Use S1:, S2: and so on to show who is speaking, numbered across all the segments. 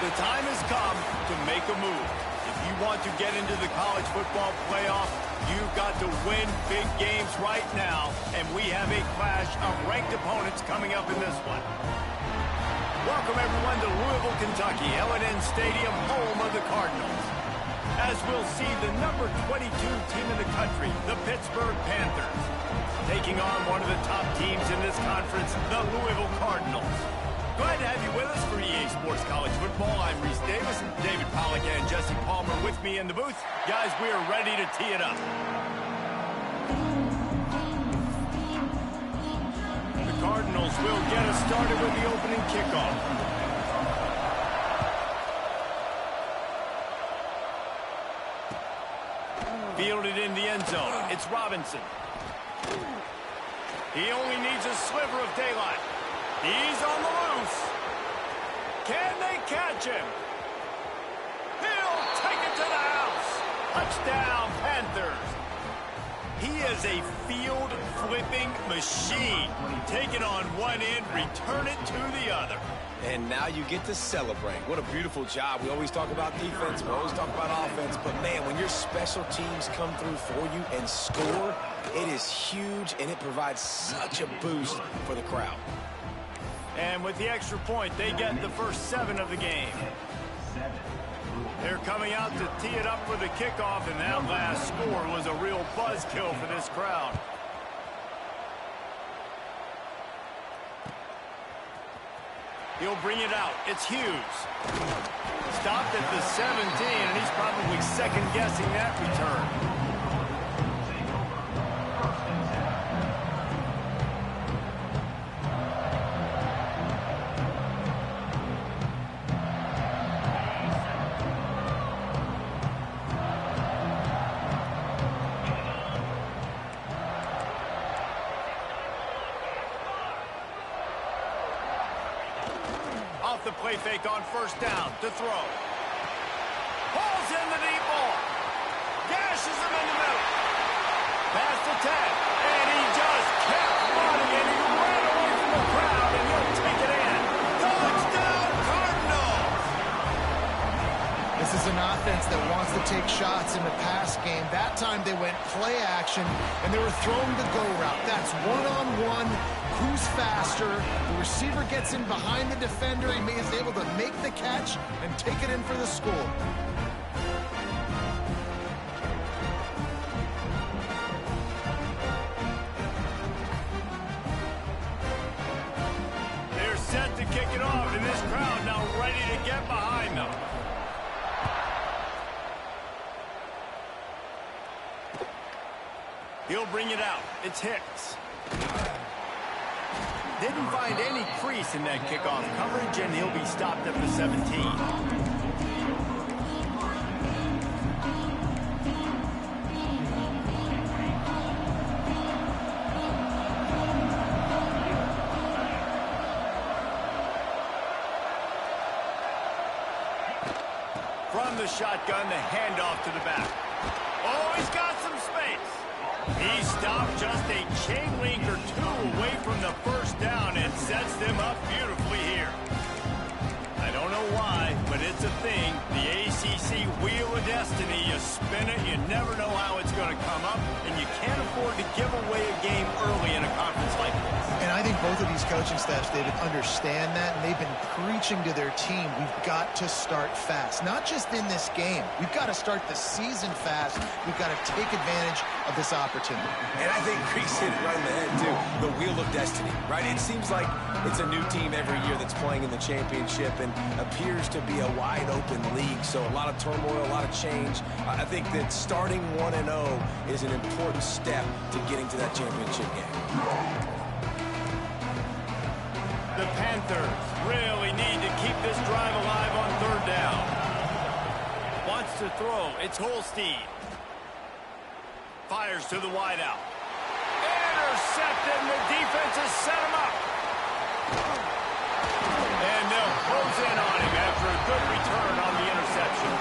S1: The time has come to make a move. If you want to get into the college football playoff, you've got to win big games right now, and we have a clash of ranked opponents coming up in this one. Welcome, everyone, to Louisville, Kentucky, L&N Stadium, home of the Cardinals. As we'll see the number 22 team in the country, the Pittsburgh Panthers, taking on one of the top teams in this conference, the Louisville Cardinals. Glad to have you with us for EA Sports College Football. I'm Reese Davis, David Pollack and Jesse Palmer with me in the booth. Guys, we are ready to tee it up. The Cardinals will get us started with the opening kickoff. Fielded in the end zone. It's Robinson. He only needs a sliver of daylight. He's on the loose. Can they catch him? He'll take it to the house. Touchdown, Panthers. He is a field-flipping machine. Take it on one end, return it to the other.
S2: And now you get to celebrate. What a beautiful job. We always talk about defense, we always talk about offense, but man, when your special teams come through for you and score, it is huge, and it provides such a boost for the crowd.
S1: And with the extra point, they get the first 7 of the game. They're coming out to tee it up for the kickoff, and that last score was a real buzzkill for this crowd. He'll bring it out. It's Hughes. Stopped at the 17, and he's probably second-guessing that return. Off the play fake on first down to throw. Pulls in the deep ball. Gashes him in the middle. Past the 10. And he just kept running, and he ran away from the crowd, and he'll take it in. Touchdown, Cardinals!
S3: This is an offense that wants to take shots in the pass game. That time they went play action, and they were throwing the go route. That's one-on-one. Who's faster? The receiver gets in behind the defender. He is able to make the catch and take it in for the score.
S1: They're set to kick it off, and this crowd now ready to get behind them. He'll bring it out. It's Hicks. Didn't find any crease in that kickoff coverage, and he'll be stopped at the 17. From the shotgun, the handoff to the back. Oh, he's got some space. He stopped just a chain link or 2 away from the first down and sets them up beautifully here. I don't know why, but it's a thing. The ACC Wheel of Destiny, you spin it, you never know how it's going to come up, and you can't afford to give away a game early in a conference like this.
S3: And I think both of these coaching staffs, David, understand that, and they've been preaching to their team, we've got to start fast. Not just in this game. We've got to start the season fast. We've got to take advantage of this opportunity.
S2: And I think Reese hit it right in the head, too. The Wheel of Destiny, right? It seems like it's a new team every year that's playing in the championship and appears to be a wide-open league. So a lot of turmoil, a lot of change. I think that starting 1-0 is an important step to getting to that championship game.
S1: The Panthers really need to keep this drive alive on third down. Wants to throw. It's Holstein. Fires to the wideout. Intercepted, and the defense has set him up. And they'll close in on him after a good return on the interception.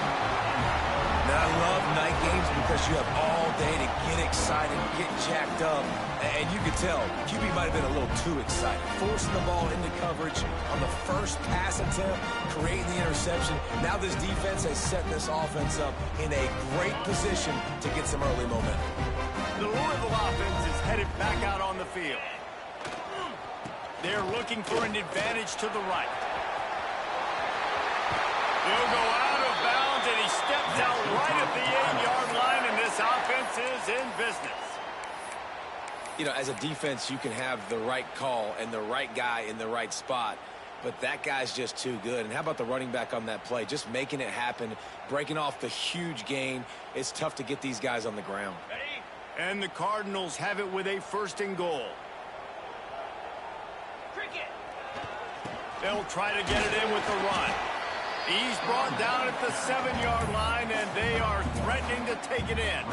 S2: Now, I love night games because because you have all day to get excited, get jacked up. And you could tell, QB might have been a little too excited. Forcing the ball into coverage on the first pass attempt, creating the interception. Now this defense has set this offense up in a great position to get some early momentum.
S1: The Louisville offense is headed back out on the field. They're looking for an advantage to the right. He'll go out of bounds, and he steps out right at the 8-yard line, and this offense is in business.
S2: You know, as a defense, you can have the right call and the right guy in the right spot, but that guy's just too good. And how about the running back on that play? Just making it happen, breaking off the huge gain. It's tough to get these guys on the ground.
S1: And the Cardinals have it with a 1st and goal. They'll try to get it in with the run. He's brought down at the 7-yard line, and they are threatening to take it in.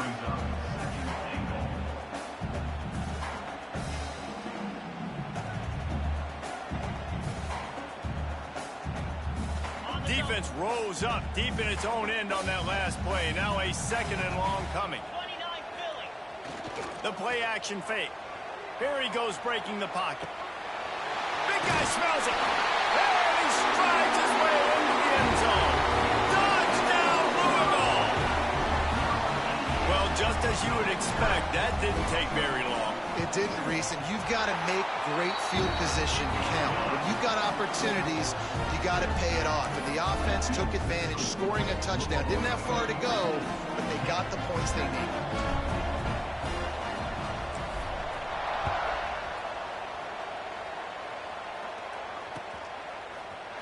S1: Defense rose up deep in its own end on that last play. Now a 2nd and long coming. The play action fake. Here he goes breaking the pocket. Big guy smells it. And he strides his way into the end zone. Touchdown, Louisville! Well, just as you would expect, that didn't take very long.
S3: It didn't, Reese, and you've got to make great field position count. When you've got opportunities, you got to pay it off. And the offense took advantage, scoring a touchdown. Didn't have far to go, but they got the points they needed.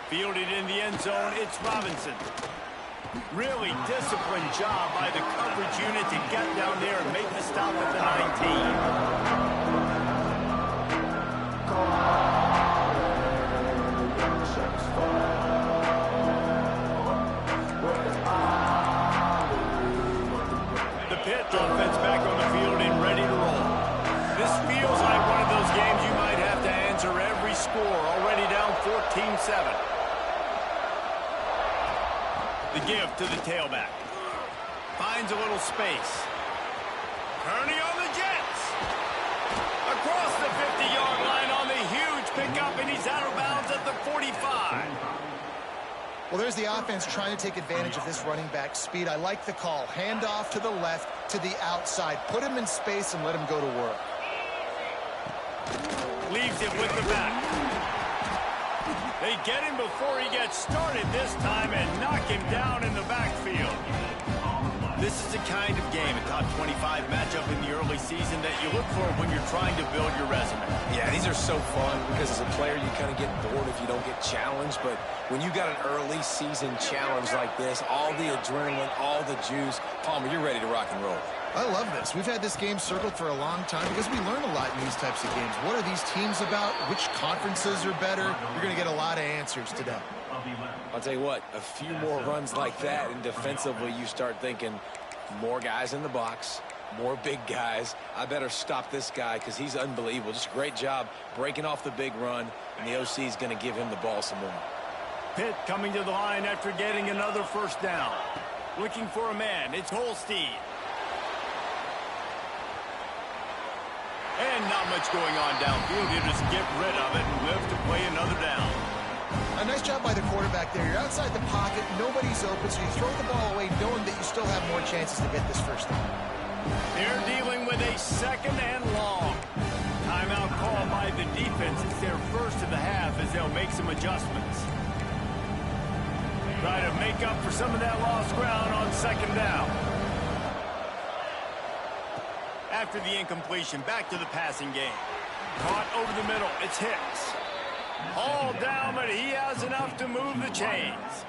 S1: Fielded in the end zone, it's Robinson. Really disciplined job by the coverage unit to get down there and make the stop at the 19. The Pitt offense back on the field and ready to roll. This feels like one of those games you might have to answer every score, already down 14-7. The give to the tailback. Finds a little space. Kearney on the Jets. Across the 50-yard line on the huge pickup, and he's out of bounds at the 45.
S3: Well, there's the offense trying to take advantage of this running back speed. I like the call. Hand off to the left, to the outside. Put him in space and let him go to work.
S1: Leaves it with the back. They get him before he gets started this time and knock him down in the backfield. This is the kind of game, a top 25 matchup in the early season, that you look for when you're trying to build your resume.
S2: Yeah, these are so fun because as a player, you kind of get bored if you don't get challenged. But when you got an early season challenge like this, all the adrenaline, all the juice, Palmer, you're ready to rock and roll.
S3: I love this. We've had this game circled for a long time because we learn a lot in these types of games. What are these teams about? Which conferences are better? You're going to get a lot of answers today.
S2: I'll tell you what, a few more runs like that, and defensively you start thinking more guys in the box, more big guys. I better stop this guy because he's unbelievable. Just a great job breaking off the big run, and the OC is going to give him the ball some more.
S1: Pitt coming to the line after getting another 1st down. Looking for a man. It's Holstein. And not much going on downfield. You just get rid of it and live to play another down.
S3: A nice job by the quarterback there. You're outside the pocket. Nobody's open, so you throw the ball away knowing that you still have more chances to get this 1st down.
S1: They're dealing with a 2nd and long. Timeout called by the defense. It's their 1st of the half as they'll make some adjustments. Try to make up for some of that lost ground on 2nd down. After the incompletion, back to the passing game. Caught over the middle. It's Hicks. Hauled down, but he has enough to move the chains.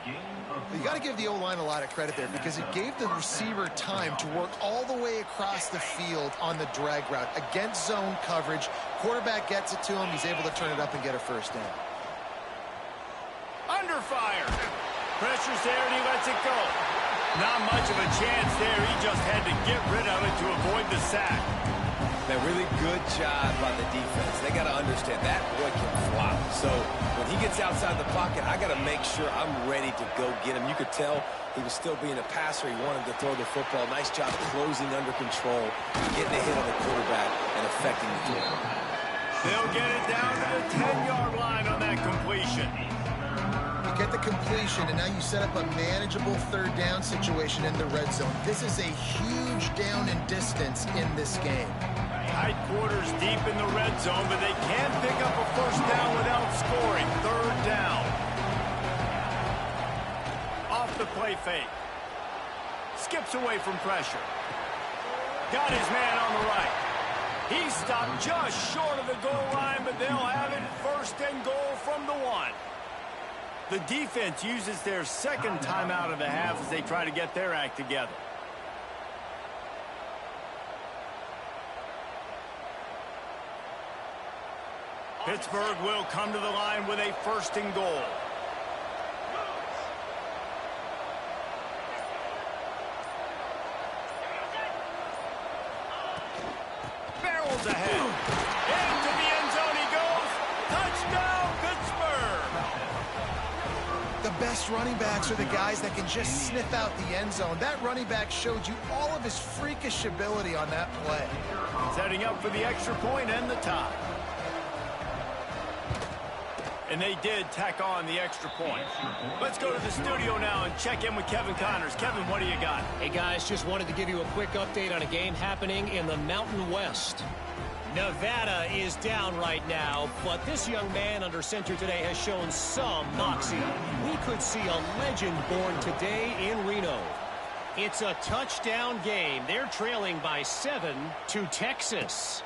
S3: You got to give the O-line a lot of credit there because it gave the receiver time to work all the way across the field on the drag route against zone coverage. Quarterback gets it to him. He's able to turn it up and get a 1st down.
S1: Under fire. Pressure's there, and he lets it go. Not much of a chance there. He just had to get rid of it to avoid the sack.
S2: Man, really good job by the defense. They got to understand that boy can fly. So when he gets outside the pocket, I got to make sure I'm ready to go get him. You could tell he was still being a passer. He wanted to throw the football. Nice job closing under control, getting a hit on the quarterback, and affecting the throw.
S1: They'll get it down to the 10-yard line on that completion.
S3: You get the completion, and now you set up a manageable third down situation in the red zone. This is a huge down in distance in this game.
S1: Tight quarters deep in the red zone, but they can't pick up a first down without scoring. Third down. Off the play fake. Skips away from pressure. Got his man on the right. He stopped just short of the goal line, but they'll have it first and goal from the 1. The defense uses their second timeout of the half as they try to get their act together. Pittsburgh will come to the line with a first and goal. Barrels ahead. Into the end zone he goes. Touchdown, Pittsburgh.
S3: The best running backs are the guys that can just sniff out the end zone. That running back showed you all of his freakish ability on that play.
S1: Setting up for the extra point and the tie. And they did tack on the extra point. Let's go to the studio now and check in with Kevin Connors. Kevin, what do you got?
S4: Hey, guys, just wanted to give you a quick update on a game happening in the Mountain West. Nevada is down right now, but this young man under center today has shown some moxie. We could see a legend born today in Reno. It's a touchdown game. They're trailing by 7 to Texas.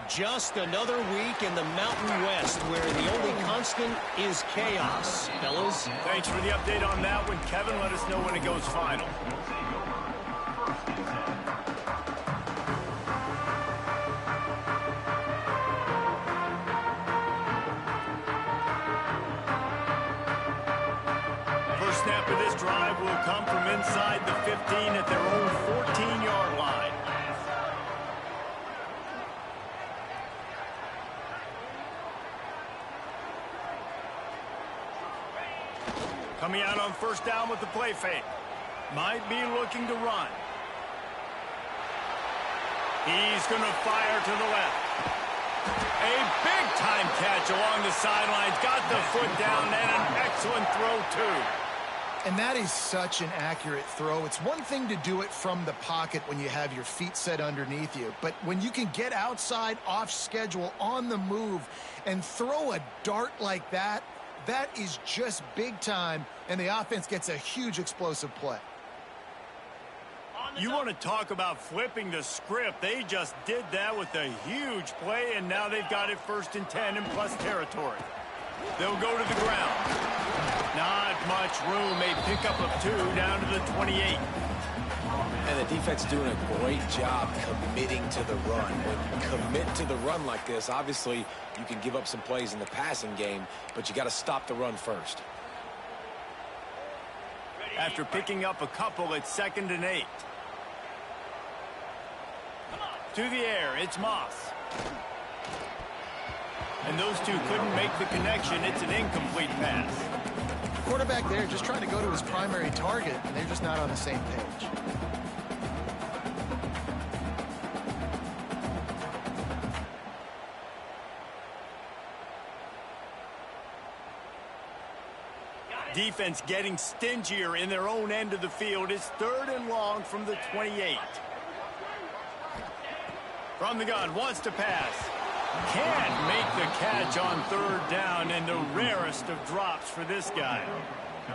S4: Just another week in the Mountain West where the only constant is chaos. Fellas?
S1: Thanks for the update on that one, Kevin. Let us know when it goes final. First snap of this drive will come from inside the 15 at their own 14-yard line. Coming out on first down with the play fake. Might be looking to run. He's going to fire to the left. A big-time catch along the sidelines. Got the foot down and an excellent throw, too.
S3: And that is such an accurate throw. It's one thing to do it from the pocket when you have your feet set underneath you, but when you can get outside, off schedule, on the move, and throw a dart like that, that is just big time, and the offense gets a huge explosive play.
S1: You want to talk about flipping the script. They just did that with a huge play, and now they've got it first and 10 in plus territory. They'll go to the ground. Not much room. A pickup of 2 down to the 28.
S2: And the defense doing a great job committing to the run. When you commit to the run like this, obviously you can give up some plays in the passing game, but you got to stop the run first.
S1: After picking up a couple, it's 2nd and 8. To the air, it's Moss. And those two couldn't make the connection. It's an incomplete pass.
S3: The quarterback there just trying to go to his primary target, and they're just not on the same page.
S1: Defense getting stingier in their own end of the field. It's 3rd and long from the 28. From the gun, wants to pass. Can't make the catch on 3rd down, and the rarest of drops for this guy.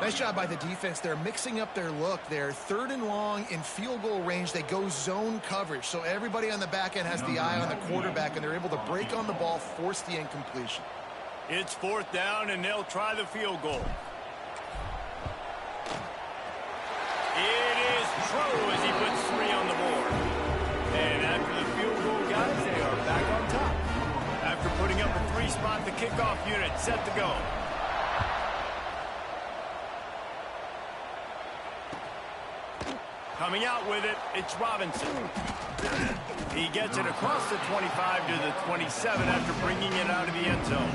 S3: Nice job by the defense. They're mixing up their look. They're 3rd and long in field goal range. They go zone coverage, so everybody on the back end has the eye on the quarterback, and they're able to break on the ball, force the incompletion.
S1: It's 4th down, and they'll try the field goal. It is true as he puts 3 on the board. And after the field goal, guys, they are back on top. After putting up a 3 spot, the kickoff unit set to go. Coming out with it, it's Robinson. He gets it across the 25 to the 27 after bringing it out of the end zone.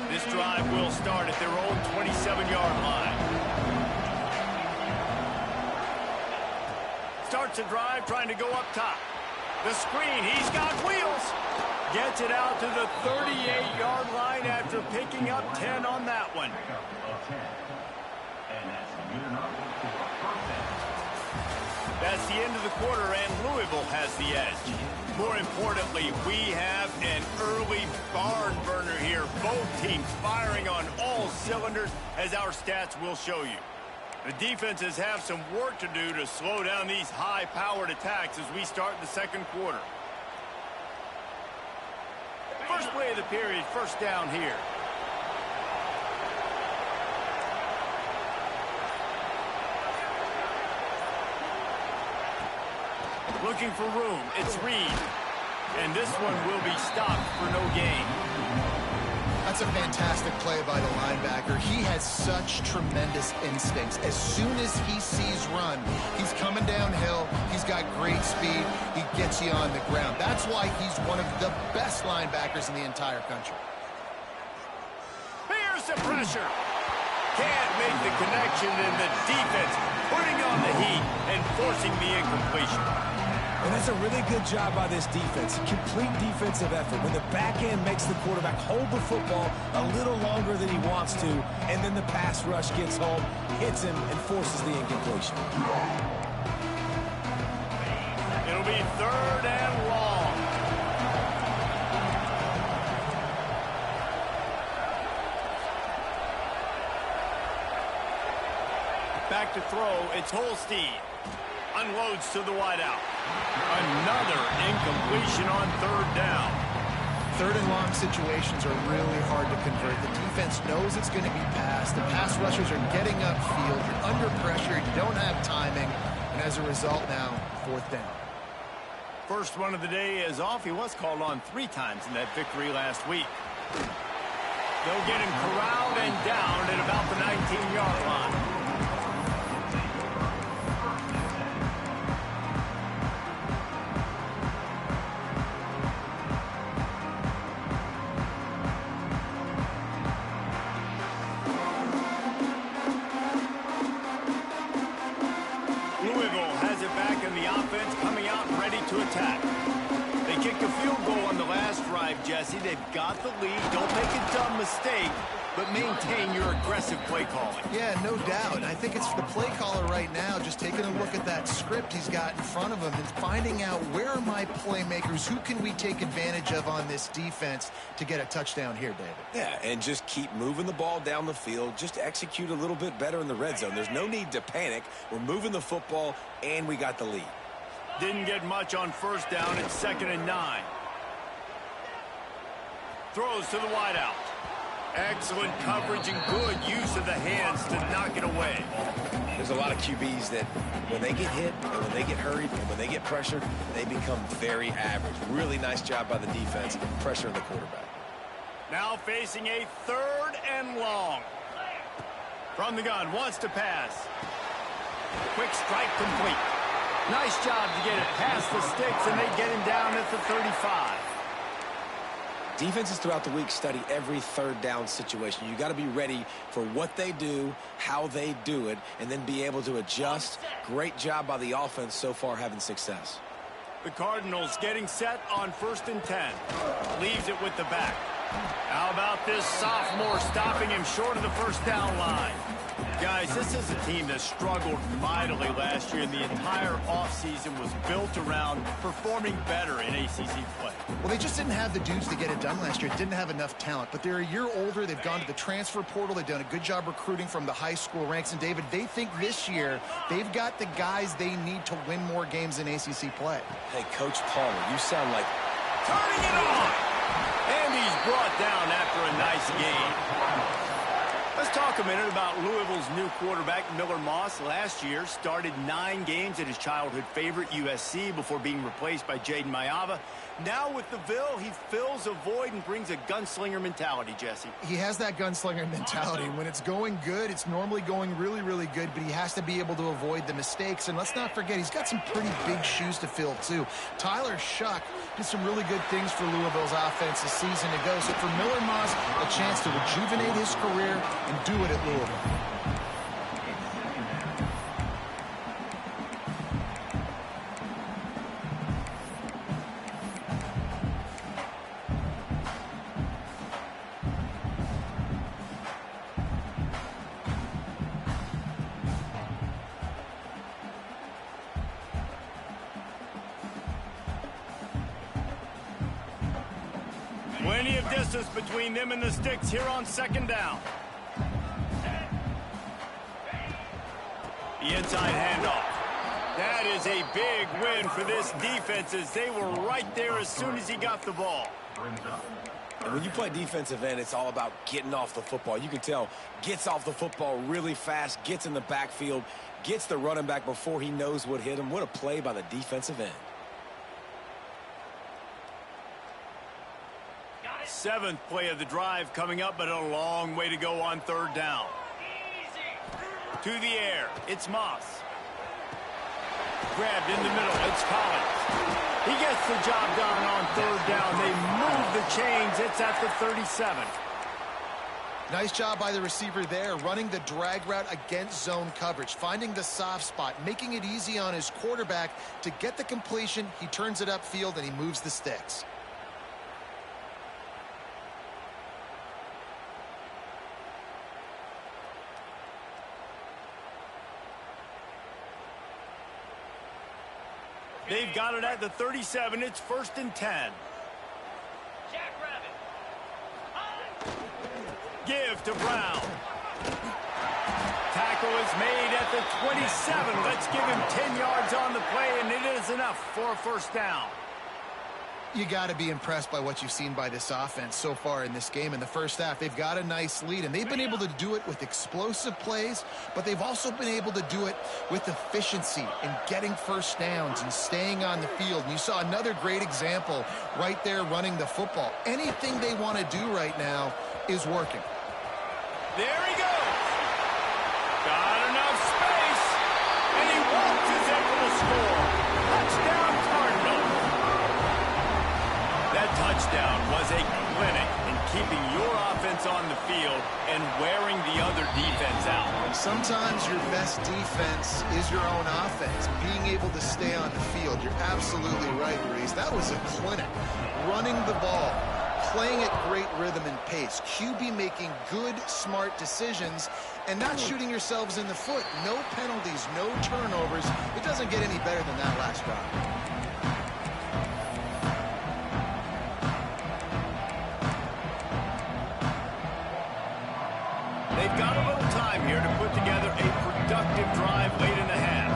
S1: This drive will start at their own 27-yard line. Starts a drive trying to go up top. The screen, he's got wheels. Gets it out to the 38-yard line after picking up 10 on that one. That's the end of the quarter, and Louisville has the edge. More importantly, we have an early barn burner here. Both teams firing on all cylinders, as our stats will show you. The defenses have some work to do to slow down these high-powered attacks as we start the second quarter. First play of the period, first down here. Looking for room, it's Reed. And this one will be stopped for no gain.
S3: That's a fantastic play by the linebacker. He has such tremendous instincts. As soon as he sees run, he's coming downhill. He's got great speed. He gets you on the ground. That's why he's one of the best linebackers in the entire country.
S1: Here's the pressure. Can't make the connection, and the defense putting on the heat and forcing the incompletion.
S2: And that's a really good job by this defense. Complete defensive effort. When the back end makes the quarterback hold the football a little longer than he wants to, and then the pass rush gets home, hits him, and forces the incompletion.
S1: It'll be third and long. Back to throw, it's Holstein. Unloads to the wideout. Another incompletion on third down.
S3: Third and long situations are really hard to convert. The defense knows it's going to be passed. The pass rushers are getting upfield. You're under pressure. You don't have timing. And as a result now, fourth down.
S1: First one of the day is off. He was called on 3 times in that victory last week. They'll get him corralled and down at about the 19-yard line. Jesse, they've got the lead. Don't make a dumb mistake, but maintain your aggressive play calling.
S3: Yeah, no doubt. I think it's the play caller right now just taking a look at that script he's got in front of him and finding out where are my playmakers, who can we take advantage of on this defense to get a touchdown here, David.
S2: Yeah, and just keep moving the ball down the field. Just execute a little bit better in the red zone. There's no need to panic. We're moving the football, and we got the lead.
S1: Didn't get much on first down. It's 2nd and 9. Throws to the wideout. Excellent coverage and good use of the hands to knock it away.
S2: There's a lot of QBs that when they get hit and when they get hurried and when they get pressured, they become very average. Really nice job by the defense, pressuring the quarterback.
S1: Now facing a 3rd and long. From the gun, wants to pass. Quick strike complete. Nice job to get it past the sticks, and they get him down at the 35.
S2: Defenses throughout the week study every third down situation. You got to be ready for what they do, how they do it, and then be able to adjust. Great job by the offense so far having success.
S1: The Cardinals getting set on 1st and 10. Leaves it with the back. How about this sophomore stopping him short of the first down line? Guys, this is a team that struggled mightily last year, and the entire offseason was built around performing better in ACC play.
S3: Well, they just didn't have the dudes to get it done last year. Didn't have enough talent, but they're a year older. They've gone to the transfer portal. They've done a good job recruiting from the high school ranks. And, David, they think this year they've got the guys they need to win more games in ACC play.
S2: Hey, Coach Palmer, you sound like...
S1: Turning it on! And he's brought down after a nice game. Let's talk a minute about Louisville's new quarterback, Miller Moss. Last year, started 9 games at his childhood favorite, USC, before being replaced by Jaden Mayava. Now with the Ville, he fills a void and brings a gunslinger mentality, Jesse.
S3: He has that gunslinger mentality. When it's going good, it's normally going really, really good, but he has to be able to avoid the mistakes. And let's not forget, he's got some pretty big shoes to fill, too. Tyler Shuck did some really good things for Louisville's offense this season ago. So for Miller Moss, a chance to rejuvenate his career and do it at Louisville.
S1: Plenty of distance between them and the sticks here on second down. The inside handoff. That is a big win for this defense as they were right there as soon as he got the ball.
S2: And when you play defensive end, it's all about getting off the football. You can tell, gets off the football really fast, gets in the backfield, gets the running back before he knows what hit him. What a play by the defensive end.
S1: Seventh play of the drive coming up, but a long way to go on third down. To the air, it's Moss. Grabbed in the middle, it's Collins. He gets the job done on third down. They move the chains. It's at the 37.
S3: Nice job by the receiver there, running the drag route against zone coverage, finding the soft spot, making it easy on his quarterback to get the completion. He turns it upfield, and he moves the sticks.
S1: They've got it at the 37. It's 1st and 10. Give to Brown. Tackle is made at the 27. Let's give him 10 yards on the play, and it is enough for a first down.
S3: You got to be impressed by what you've seen by this offense so far in this game. In the first half, they've got a nice lead, and they've been able to do it with explosive plays, but they've also been able to do it with efficiency and getting first downs and staying on the field. And you saw another great example right there running the football. Anything they want to do right now is working.
S1: There he goes. Got enough space, and he walks in for the score. Touchdown, Cardinals. That touchdown was a clinic in keeping your offense on the field and wearing the other defense out.
S3: Sometimes your best defense is your own offense, being able to stay on the field. You're absolutely right, Reese. That was a clinic. Running the ball, playing at great rhythm and pace. QB making good, smart decisions and not shooting yourselves in the foot. No penalties, no turnovers. It doesn't get any better than that last drive.
S1: They've got a little time here to put together a productive drive late in the half.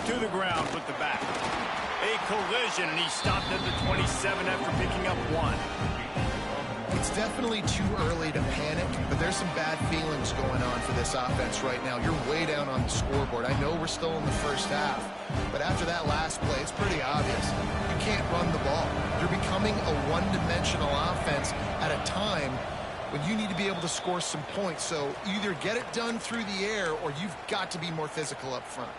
S1: To the ground with the back. A collision, and he stopped at the 27 after picking up one.
S3: It's definitely too early to panic, but there's some bad feelings going on for this offense right now. You're way down on the scoreboard. I know we're still in the first half, but after that last play, it's pretty obvious. You can't run the ball. You're becoming a one-dimensional offense at a time when you need to be able to score some points. So either get it done through the air or you've got to be more physical up front.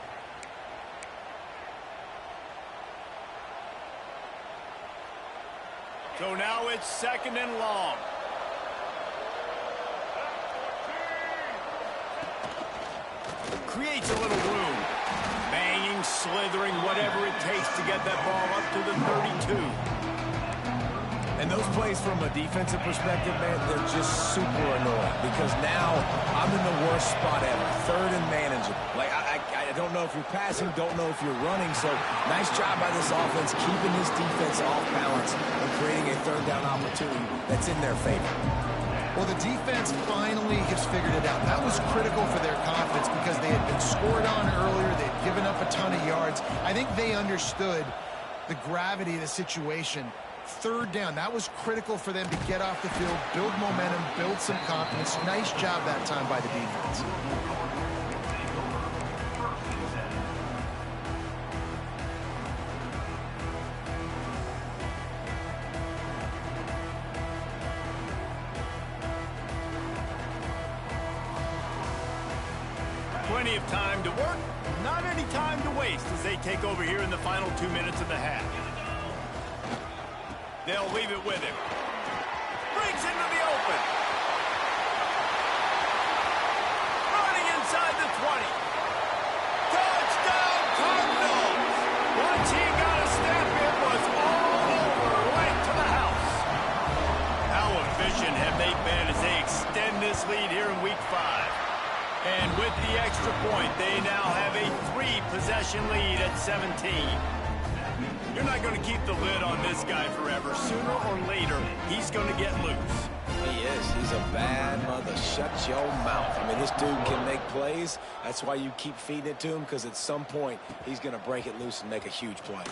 S1: So now it's 2nd and long. Creates a little room. Banging, slithering, whatever it takes to get that ball up to the 32.
S2: And those plays from a defensive perspective, man, they're just super annoying because now I'm in the worst spot ever. 3rd and manageable. Like, I don't know if you're passing, don't know if you're running. So nice job by this offense keeping this defense off balance and creating a 3rd down opportunity that's in their favor.
S3: Well, the defense finally has figured it out. That was critical for their confidence because they had been scored on earlier. They had given up a ton of yards. I think they understood the gravity of the situation. 3rd down, that was critical for them to get off the field, build momentum, build some confidence. Nice job that time by the defense.
S1: Plenty of time to work, not any time to waste as they take over here in the final 2 minutes of the half. They'll leave it with him. Brings into the open. Running inside the 20. Touchdown Cardinals! Once he got a step, it was all over, right to the house. How efficient have they been as they extend this lead here in Week 5? And with the extra point, they now have a 3-possession lead at 17. You're not going to keep the lid on this guy forever. Sooner or later, he's going to get loose.
S2: He is. He's a bad mother. Shut your mouth. I mean, this dude can make plays. That's why you keep feeding it to him, because at some point, he's going to break it loose and make a huge play.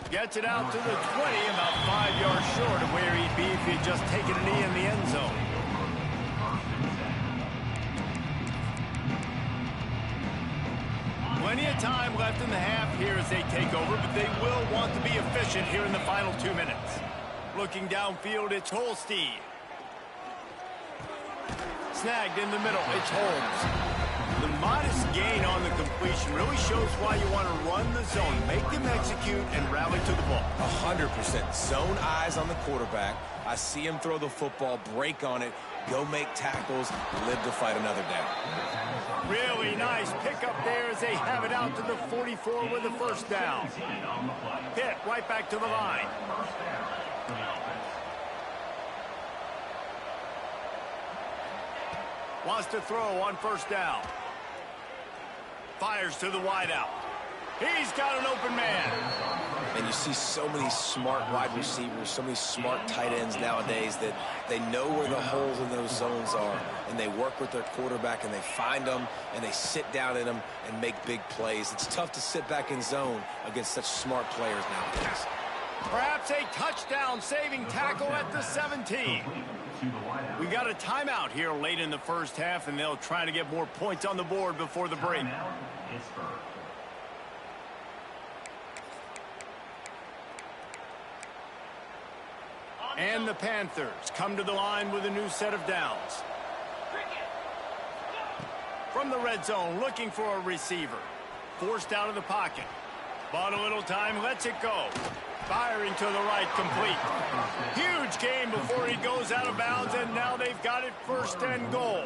S1: Gets it out to the 20, about 5 yards short of where he'd be if he'd just taken a knee in the end zone. Plenty of time left in the half here as they take over, but they will want to be efficient here in the final 2 minutes. Looking downfield, it's Holstein. Snagged in the middle, it's Holmes. The modest gain on the completion really shows why you want to run the zone, make them execute, and rally to the ball.
S2: 100%. Zone eyes on the quarterback. I see him throw the football, break on it, go make tackles, live to fight another down.
S1: Really nice pickup there as they have it out to the 44 with the first down. Hit right back to the line. Wants to throw on first down. Fires to the wideout. He's got an open man.
S2: And you see so many smart wide receivers, so many smart tight ends nowadays that they know where the holes in those zones are, and they work with their quarterback, and they find them, and they sit down in them and make big plays. It's tough to sit back in zone against such smart players nowadays.
S1: Perhaps a touchdown-saving tackle at the 17. We got a timeout here late in the first half, and they'll try to get more points on the board before the break. And the Panthers come to the line with a new set of downs. From the red zone, looking for a receiver. Forced out of the pocket. Bought a little time, lets it go. Firing to the right, complete. Huge gain before he goes out of bounds, and now they've got it first and goal.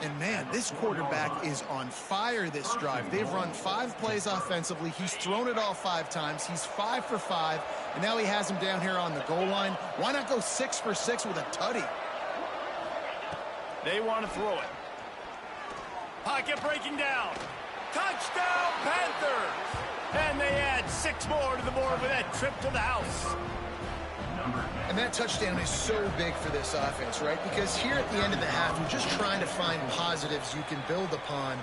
S3: And, man, this quarterback is on fire this drive. They've run 5 plays offensively. He's thrown it all 5 times. He's 5 for 5, and now he has him down here on the goal line. Why not go 6 for 6 with a tutty?
S1: They want to throw it. Pocket breaking down. Touchdown, Panthers! And they add 6 more to the board with that trip to the house.
S3: And that touchdown is so big for this offense, right? Because here at the end of the half, you're just trying to find positives you can build upon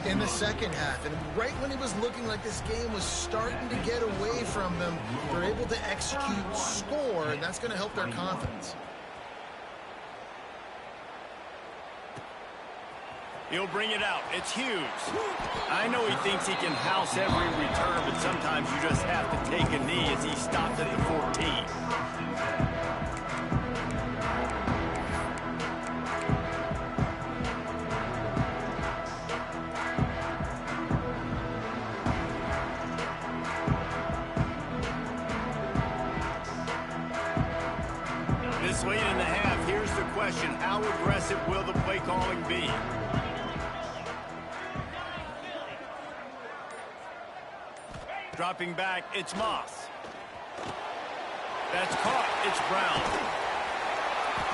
S3: in the second half. And right when it was looking like this game was starting to get away from them, they're able to execute, score, and that's going to help their confidence.
S1: He'll bring it out. It's Hughes. I know he thinks he can house every return, but sometimes you just have to take a knee as he stopped at the 14. This late in the half, here's the question. How aggressive will the play calling be? Dropping back, it's Moss. That's caught, it's Brown.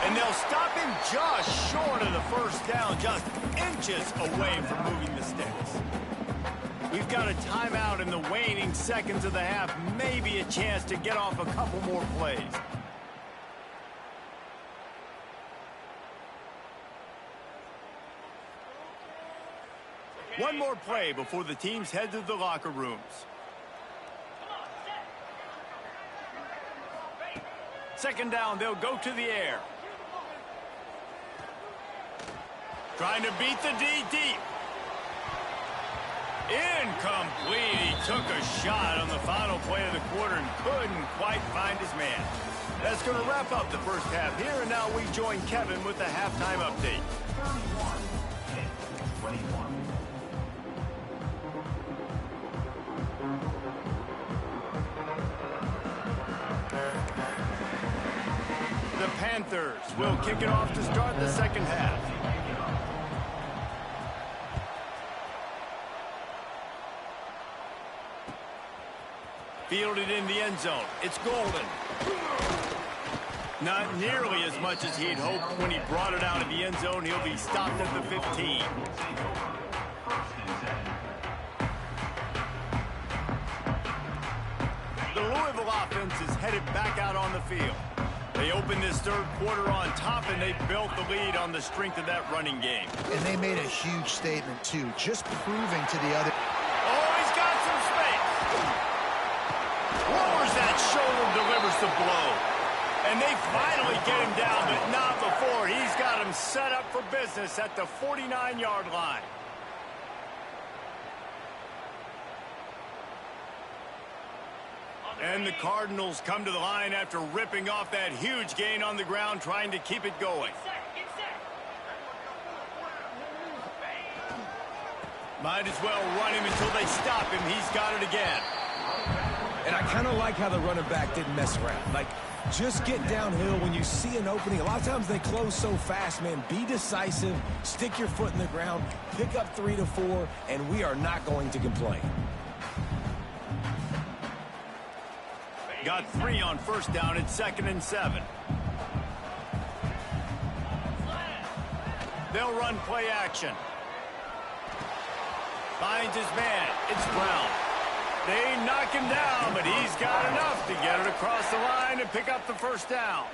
S1: And they'll stop him just short of the first down, just inches away from moving the sticks. We've got a timeout in the waning seconds of the half, maybe a chance to get off a couple more plays. One more play before the teams head to the locker rooms. Second down, they'll go to the air. Trying to beat the D deep. Incomplete. He took a shot on the final play of the quarter and couldn't quite find his man. That's going to wrap up the first half here, and now we join Kevin with the halftime update. The Panthers will kick it off to start the second half. Fielded in the end zone. It's Golden. Not nearly as much as he'd hoped when he brought it out of the end zone. He'll be stopped at the 15. The Louisville offense is headed back out on the field. They opened this third quarter on top, and they built the lead on the strength of that running game.
S3: And they made a huge statement, too, just proving to the other.
S1: Oh, he's got some space. Lowers that shoulder, delivers the blow. And they finally get him down, but not before. He's got him set up for business at the 49-yard line. And the Cardinals come to the line after ripping off that huge gain on the ground, trying to keep it going. Might as well run him until they stop him. He's got it again.
S2: And I kind of like how the running back didn't mess around. Like, just get downhill when you see an opening. A lot of times they close so fast, man. Be decisive, stick your foot in the ground, pick up 3 to 4, and we are not going to complain.
S1: Got 3 on first down. It's 2nd and 7. They'll run play action. Finds his man. It's Brown. They knock him down, but he's got enough to get it across the line and pick up the first down.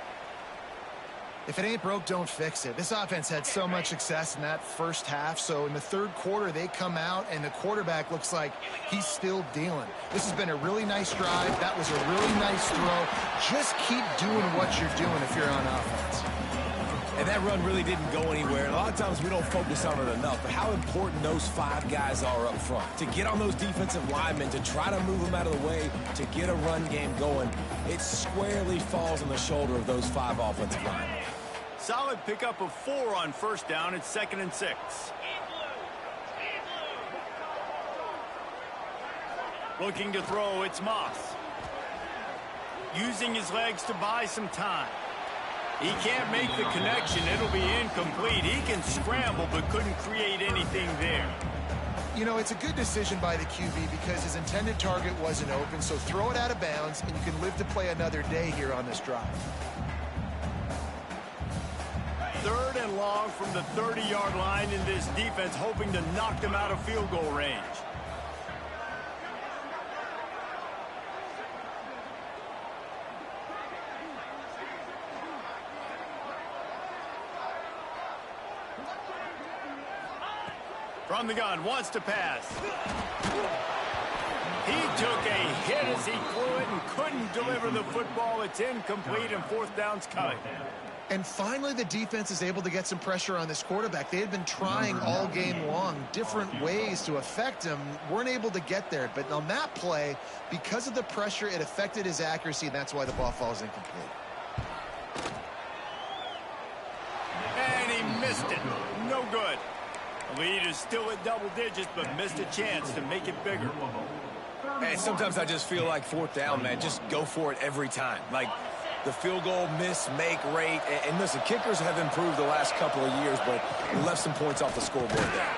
S3: If it ain't broke, don't fix it. This offense had so much success in that first half, so in the third quarter, they come out, and the quarterback looks like he's still dealing. This has been a really nice drive. That was a really nice throw. Just keep doing what you're doing if you're on offense.
S2: And that run really didn't go anywhere. And a lot of times we don't focus on it enough. But how important those 5 guys are up front. To get on those defensive linemen, to try to move them out of the way, to get a run game going, it squarely falls on the shoulder of those 5 offensive linemen.
S1: Solid pickup of 4 on first down. It's 2nd and 6. Looking to throw, it's Moss. Using his legs to buy some time. He can't make the connection. It'll be incomplete. He can scramble, but couldn't create anything there.
S3: You know, it's a good decision by the QB because his intended target wasn't open, so throw it out of bounds, and you can live to play another day here on this drive.
S1: 3rd and long from the 30-yard line in this defense, hoping to knock them out of field goal range. From the gun, wants to pass. He took a hit as he threw it and couldn't deliver the football. It's incomplete, and 4th down's coming.
S3: And finally, the defense is able to get some pressure on this quarterback. They had been trying all game long different ways to affect him. Weren't able to get there. But on that play, because of the pressure, it affected his accuracy, and that's why the ball falls incomplete.
S1: And he missed it. No good. The lead is still at double digits, but missed a chance to make it bigger.
S2: And sometimes I just feel like 4th down, man. Just go for it every time. Like, the field goal miss-make rate. And listen, kickers have improved the last couple of years, but he left some points off the scoreboard there.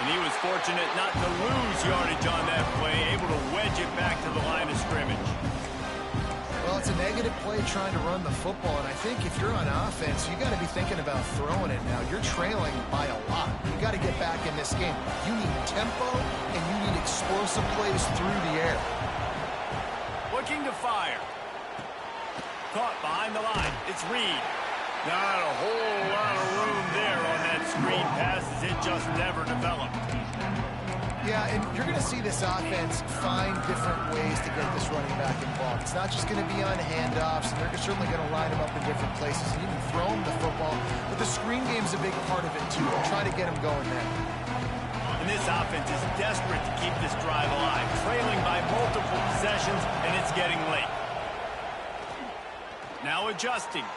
S1: And he was fortunate not to lose yardage on that play, able to wedge it back to the line of scrimmage.
S3: Well, it's a negative play trying to run the football, and I think if you're on offense, you got to be thinking about throwing it now. You're trailing by a lot. You got to get back in this game. You need tempo, and you need explosive plays through the air.
S1: Looking to fire. Caught behind the line. It's Reed. Not a whole lot of room there on that screen pass as it just never developed.
S3: Yeah, and you're going to see this offense find different ways to get this running back involved. It's not just going to be on handoffs, and they're certainly going to line him up in different places and even throw him the football. But the screen game's a big part of it, too. They'll try to get him going there.
S1: And this offense is desperate to keep this drive alive, trailing by multiple possessions, and it's getting late. Now adjusting.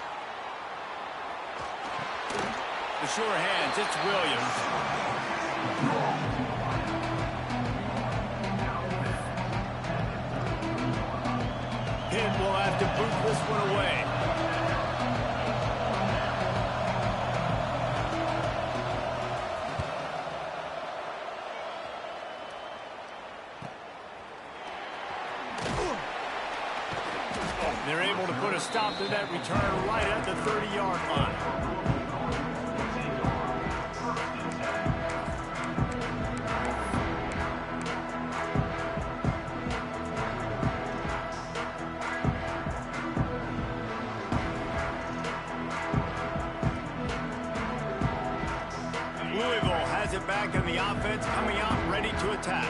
S1: The sure hands, it's Williams. Pitt will have to boot this one away. They're able to put a stop to that return right at the 30-yard line. Louisville has it back in the offense, coming out ready to attack.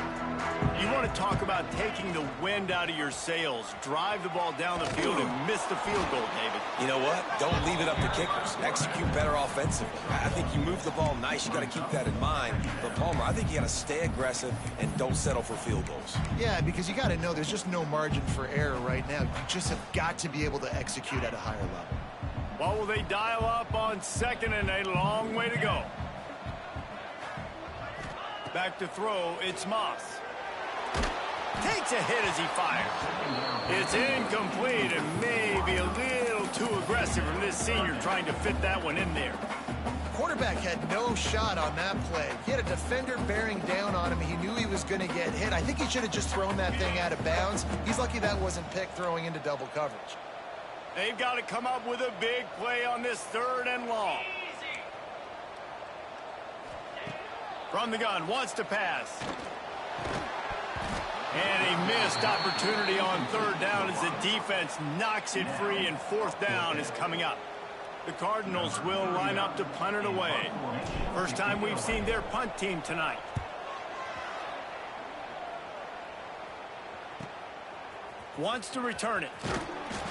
S1: You want to talk about taking the wind out of your sails. Drive the ball down the field and miss the field goal, David.
S2: You know what? Don't leave it up to kickers. Execute better offensively. I think you move the ball nice. You got to keep that in mind. But, Palmer, I think you got to stay aggressive and don't settle for field goals.
S3: Yeah, because you got to know there's just no margin for error right now. You just have got to be able to execute at a higher level.
S1: What will they dial up on second and a long way to go? Back to throw, it's Moss. Takes a hit as he fires. It's incomplete and maybe a little too aggressive from this senior trying to fit that one in there.
S3: Quarterback had no shot on that play. He had a defender bearing down on him. He knew he was going to get hit. I think he should have just thrown that thing out of bounds. He's lucky that wasn't picked throwing into double coverage.
S1: They've got to come up with a big play on this 3rd and long. From the gun, wants to pass. And a missed opportunity on 3rd down as the defense knocks it free, and 4th down is coming up. The Cardinals will line up to punt it away. First time we've seen their punt team tonight. Wants to return it.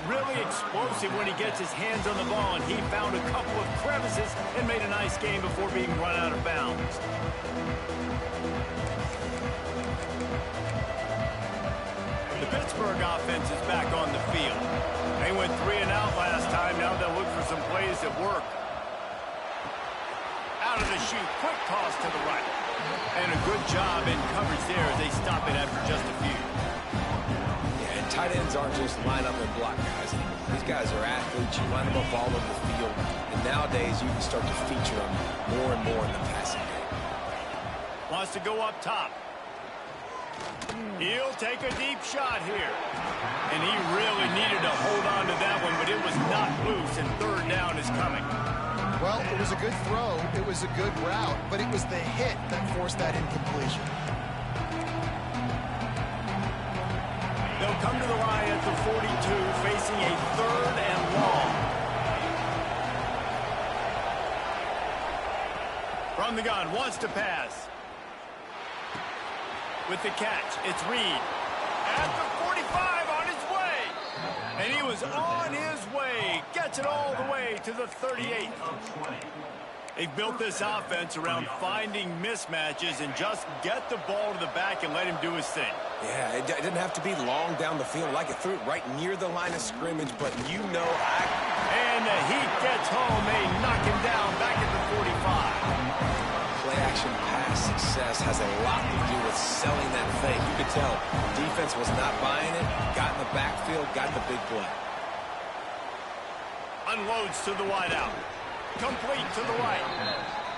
S1: Really explosive when he gets his hands on the ball, and he found a couple of crevices and made a nice game before being run out of bounds. The Pittsburgh offense is back on the field. They went 3 and out last time. Now they'll look for some plays that work. Out of the chute, quick toss to the right. And a good job in coverage there as they stop it after just a few.
S2: Yeah, and tight ends aren't just line up and block guys anymore. These guys are athletes. You line them up all over the field. And nowadays, you can start to feature them more and more in the passing game.
S1: Wants to go up top. He'll take a deep shot here. And he really needed to hold on to that one, but it was not loose, and 3rd down is coming.
S3: Well, it was a good throw. It was a good route, but it was the hit that forced that incompletion.
S1: They'll come to the line at the 42, facing a 3rd and long. From the gun, wants to pass. With the catch, it's Reed. At the 45, on his way. And he was on his way. Gets it all the way to the 38. They've built this offense around finding mismatches and just get the ball to the back and let him do his thing.
S2: Yeah, it didn't have to be long down the field. Like it threw it right near the line of scrimmage, but you know
S1: And the Heat gets home. They knock him down back at the 45.
S2: Play-action pass success has a lot to do with selling that fake. You could tell defense was not buying it, got in the backfield, got the big play.
S1: Unloads to the wideout. Complete to the right.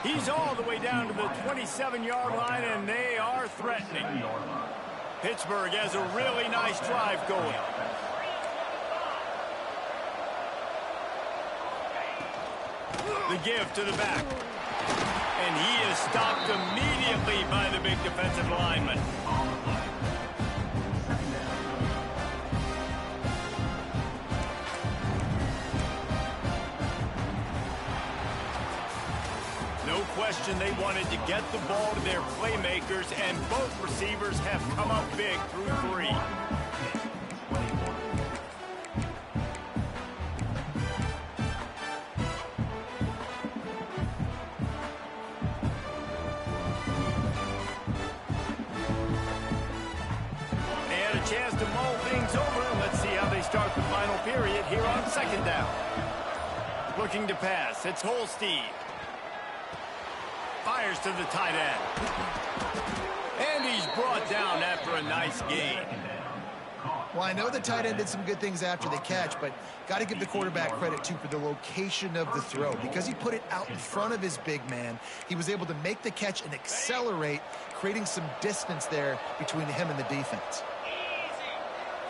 S1: He's all the way down to the 27-yard line, and they are threatening. Pittsburgh has a really nice drive going. The give to the back. And he is stopped immediately by the big defensive lineman. No question they wanted to get the ball to their playmakers, and both receivers have come up big through 3. Chance to mull things over, and let's see how they start the final period here on 2nd down. Looking to pass, it's Holstein. fires to the tight end. And he's brought down after a nice gain.
S3: Well, I know the tight end did some good things after the catch, but got to give the quarterback credit, too, for the location of the throw. Because he put it out in front of his big man, he was able to make the catch and accelerate, creating some distance there between him and the defense.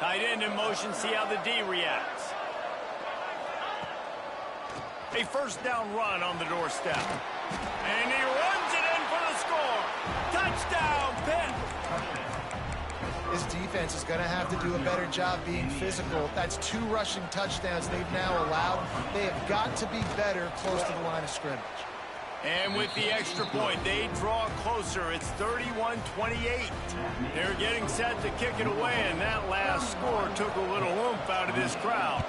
S1: Tight end in motion, see how the D reacts. A first down run on the doorstep. And he runs it in for the score. Touchdown, Pitt.
S3: This defense is going to have to do a better job being physical. That's 2 rushing touchdowns they've now allowed. They have got to be better close to the line of scrimmage.
S1: And with the extra point, they draw closer. It's 31-28. They're getting set to kick it away, and that last score took a little oomph out of this crowd.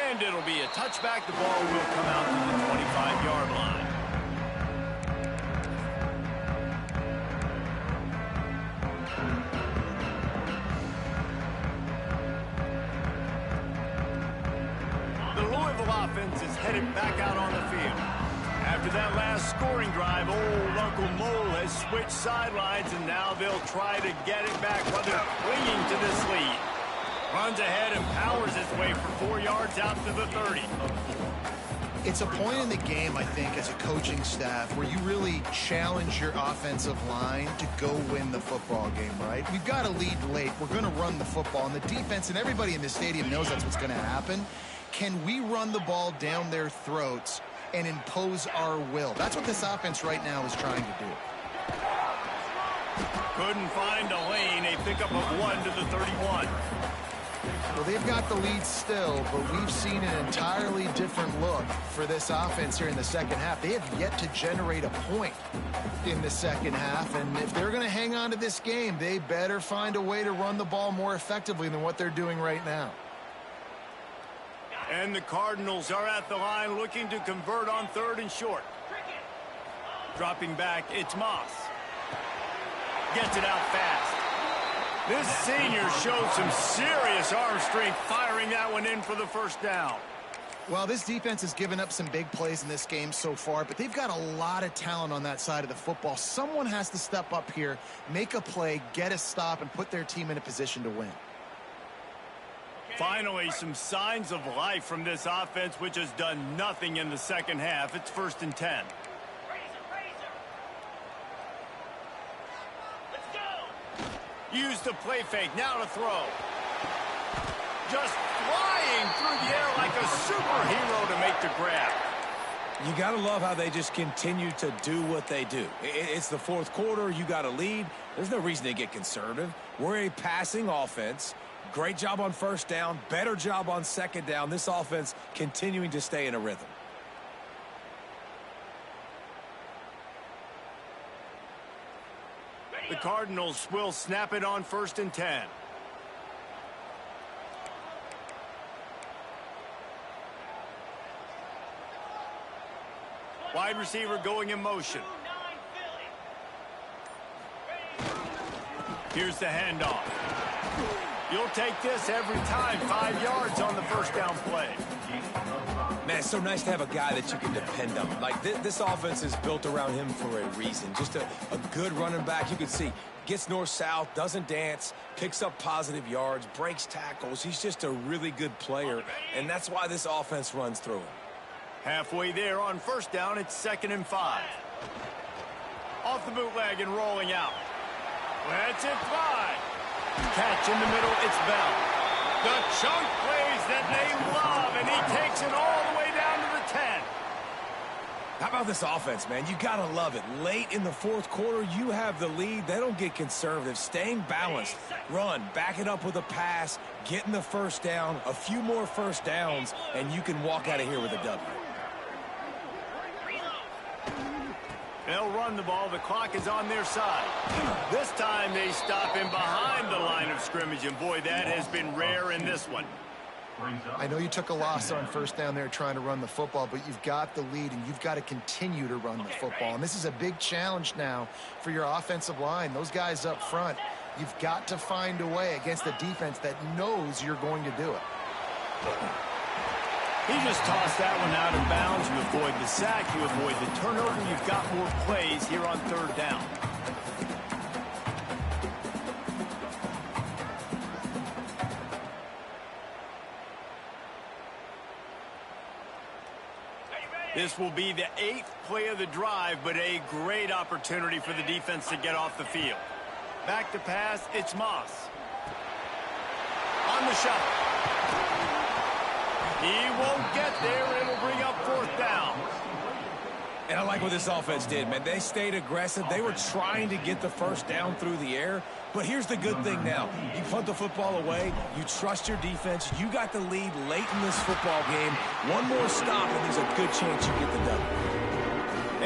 S1: And it'll be a touchback. The ball will come out to the 25-yard line. Offense is headed back out on the field. After that last scoring drive, old Uncle Mole has switched sidelines, and now they'll try to get it back while they're clinging to this lead. Runs ahead and powers his way for 4 yards out to the 30.
S3: It's a point in the game, I think, as a coaching staff where you really challenge your offensive line to go win the football game, right? We've got to lead late. We're going to run the football, and the defense and everybody in the stadium knows that's what's going to happen. Can we run the ball down their throats and impose our will? That's what this offense right now is trying to do.
S1: Couldn't find a lane. A pickup of 1 to the 31.
S3: Well, they've got the lead still, but we've seen an entirely different look for this offense here in the second half. They have yet to generate a point in the second half, and if they're going to hang on to this game, they better find a way to run the ball more effectively than what they're doing right now.
S1: And the Cardinals are at the line looking to convert on 3rd and short. Dropping back, it's Moss. Gets it out fast. This senior showed some serious arm strength firing that one in for the first down.
S3: Well, this defense has given up some big plays in this game so far, but they've got a lot of talent on that side of the football. Someone has to step up here, make a play, get a stop, and put their team in a position to win.
S1: Finally, some signs of life from this offense, which has done nothing in the second half. It's 1st and 10. Use the play fake, now to throw. Just flying through the air like a superhero to make the grab.
S2: You got to love how they just continue to do what they do. It's the 4th quarter. You got to lead. There's no reason to get conservative. We're a passing offense. Great job on 1st down, better job on 2nd down. This offense continuing to stay in a rhythm.
S1: The Cardinals will snap it on 1st and 10. Wide receiver going in motion. Here's the handoff. You'll take this every time. 5 yards on the 1st down play.
S2: Man, it's so nice to have a guy that you can depend on. Like, this offense is built around him for a reason. Just a good running back. You can see, gets north-south, doesn't dance, picks up positive yards, breaks tackles. He's just a really good player, and that's why this offense runs through him.
S1: Halfway there on 1st down, it's 2nd and 5. Off the bootleg and rolling out. Lets it fly. Catch in the middle, it's Bell. The chunk plays that they love, and he takes it all the way down to the 10.
S2: How about this offense, man? You got to love it. Late in the 4th quarter, you have the lead. They don't get conservative. Staying balanced. Run, back it up with a pass, getting the 1st down, a few more 1st downs, and you can walk out of here with a W.
S1: They'll run the ball. The clock is on their side. This time they stop him behind the line of scrimmage, and boy, that has been rare in this one.
S3: I know you took a loss on 1st down there trying to run the football, but you've got the lead, and you've got to continue to run the football. And this is a big challenge now for your offensive line. Those guys up front, you've got to find a way against a defense that knows you're going to do it.
S1: He just tossed that one out of bounds. You avoid the sack, you avoid the turnover. You've got more plays here on third down. This will be the 8th play of the drive, but a great opportunity for the defense to get off the field. Back to pass, it's Moss. On the shuffle. He won't get there. It'll bring up 4th down.
S2: And I like what this offense did, man. They stayed aggressive. They were trying to get the first down through the air. But here's the good thing now. You punt the football away. You trust your defense. You got the lead late in this football game. One more stop, and there's a good chance you get the W.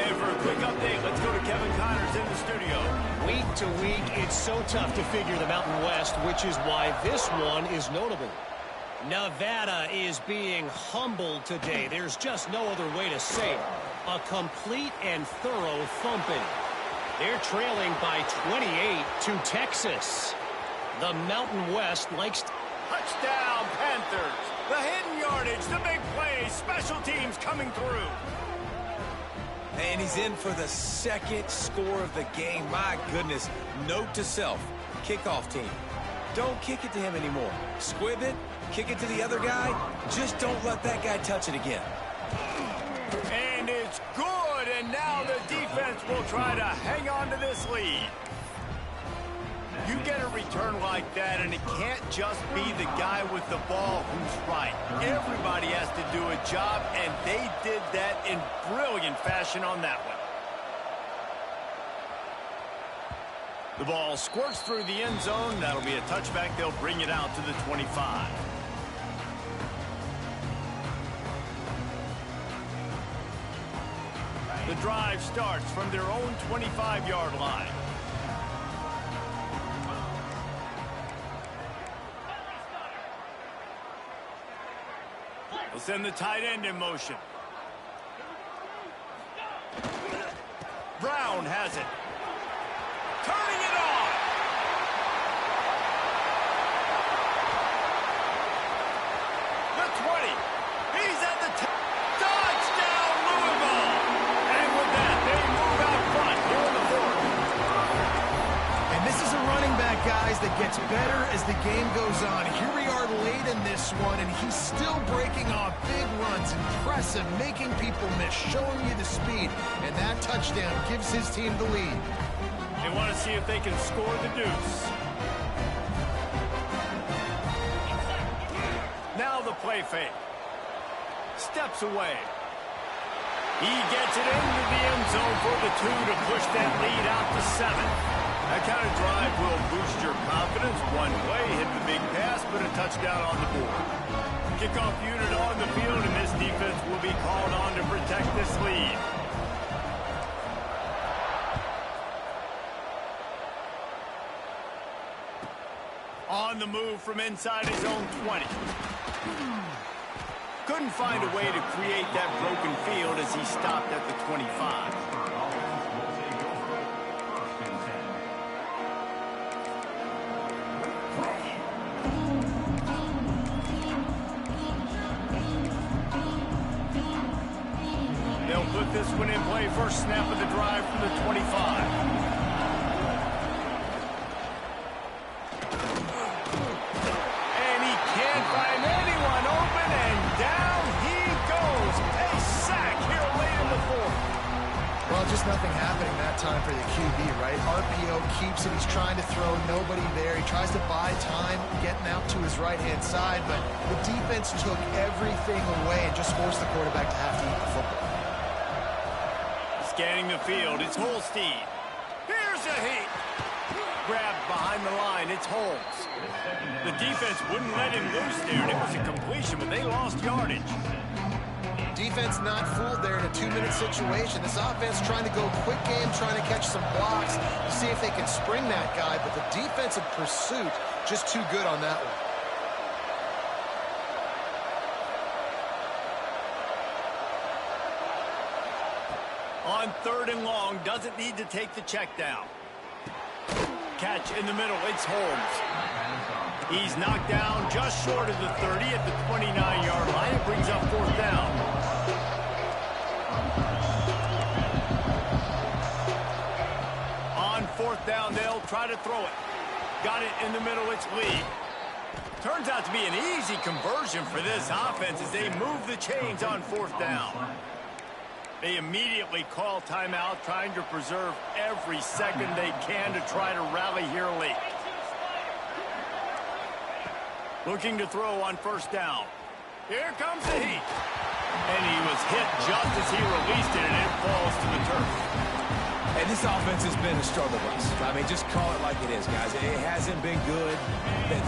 S1: And for a quick update, let's go to Kevin Connors in the studio.
S4: Week to week, it's so tough to figure the Mountain West, which is why this one is notable. Nevada is being humbled today. There's just no other way to say it. A complete and thorough thumping. They're trailing by 28 to Texas. The Mountain West likes...
S1: Touchdown, Panthers. The hidden yardage, the big plays, special teams coming through.
S2: And he's in for the 2nd score of the game. My goodness. Note to self, kickoff team. Don't kick it to him anymore. Squib it, kick it to the other guy. Just don't let that guy touch it again.
S1: And it's good, and now the defense will try to hang on to this lead. You get a return like that, and it can't just be the guy with the ball who's right. Everybody has to do a job, and they did that in brilliant fashion on that one. The ball squirts through the end zone. That'll be a touchback. They'll bring it out to the 25. The drive starts from their own 25-yard line. They'll send the tight end in motion. Brown has it. Turning it on. The 20. He's at the touchdown, Louisville. And with that, they move out front here in the 4th.
S3: And this is a running back, guys, that gets better as the game goes on. Here we are late in this one, and he's still breaking off big runs. Impressive, making people miss, showing you the speed. And that touchdown gives his team the lead.
S1: They want to see if they can score the deuce. Now the play fake. Steps away. He gets it into the end zone for the 2 to push that lead out to 7. That kind of drive will boost your confidence. One play, hit the big pass, put a touchdown on the board. Kickoff unit on the field, and this defense will be called on to protect this lead. On the move from inside his own 20. Couldn't find a way to create that broken field as he stopped at the 25. They'll put this one in play. First snap of the drive from the 25.
S3: Well, just nothing happening that time for the QB, right? RPO keeps it. He's trying to throw. Nobody there. He tries to buy time, getting out to his right-hand side, but the defense took everything away and just forced the quarterback to have to eat the football.
S1: Scanning the field, it's Holstein. Here's a heat. Grabbed behind the line, it's Holmes. The defense wouldn't let him loose there, and it was a completion, but they lost yardage.
S3: Defense not fooled there in a 2-minute situation. This offense trying to go quick game, trying to catch some blocks to see if they can spring that guy, but the defensive pursuit just too good on that one.
S1: On 3rd and long, doesn't need to take the check down. Catch in the middle, it's Holmes. He's knocked down just short of the 30 at the 29-yard line. It brings up 4th down. They'll try to throw it. Got it in the middle. It's Lee. Turns out to be an easy conversion for this offense as they move the chains on 4th down. They immediately call timeout, trying to preserve every second they can to try to rally here late. Looking to throw on 1st down. Here comes the heat. And he was hit just as he released it, and it falls to the turf.
S2: And this offense has been a struggle bus. I mean, just call it like it is, guys. It hasn't been good,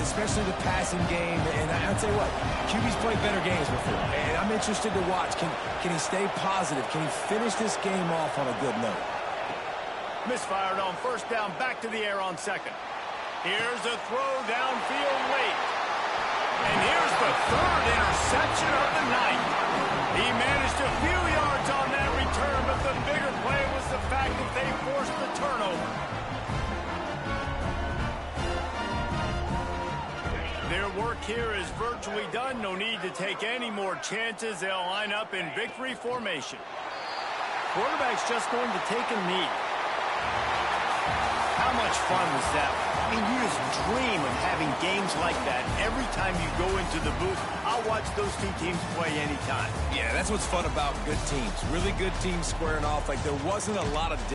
S2: especially the passing game. And I'll tell you what, QB's played better games before. And I'm interested to watch. Can he stay positive? Can he finish this game off on a good note?
S1: Misfired on 1st down, back to the air on 2nd. Here's a throw downfield late. And here's the 3rd interception of the night. He managed a few yards on that return, but the bigger play was the fact that they forced the turnover. Their work here is virtually done. No need to take any more chances. They'll line up in victory formation. Quarterback's just going to take a knee. How much fun was that? I mean, you just dream of having games like that every time you go into the booth. I'll watch those two teams play anytime.
S2: Yeah, that's what's fun about good teams. Really good teams squaring off. Like, there wasn't a lot of